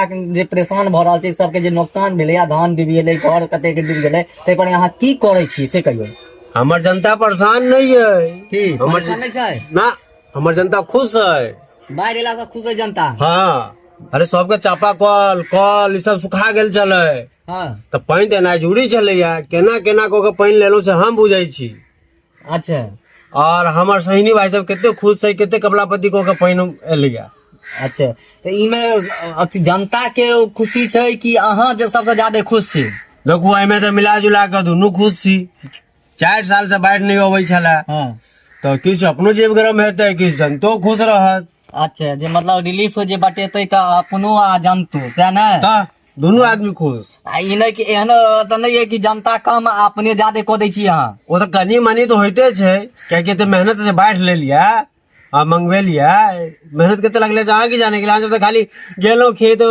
जे परेशान भ रहल छै सबके जे नुकसान भेलै या धान डूबि गेलै घर कते के डूबि गेलै तै पर यहाँ की करै छी से कहियो। हमर जनता परेशान नहीं है। की हमर परेशान नहीं छै ना, हमर जनता खुश है। बाढ़ एला से खुश है जनता। हाँ, अरे सबके चापा कल ई सब सुखा गेल चले। हाँ तो पानी देनाइ जरूरी चलैया, केना केना को पानी लेलो से हम बुझै छी। अच्छा और हमार सहिनी भाई सब केते खुश है, केते कमलापति को के पानी एलिया। अच्छा तो इमे अथी जनता के खुशी छै कि अहाँ जे सबसे ज्यादा खुश छी। देखू एमे तो मिला जुला के दुनू खुश छी। 4 साल से बाढ़ नहीं अबै छला। हाँ तो किछ अपनो जेब गरम हेतै, किछ जनतो खुश रहत। अच्छा जे मतलब रिलीफ जे बटेतै त अपनो आ जनतो सैह ने। तो दोनों आदमी खुश। आ ई नहीं कि एहन तो नहीं है कि जनता कम आ अपने ज्यादा कऽ दै छी अहाँ। वो तो कनी मनी तो होते छै, क्या तो मेहनत से बाढ़ ले लिया आ मंगवे लिया। मेहनत केते लगले से आगे जाने के लिए, जब तो खाली गेलो खेत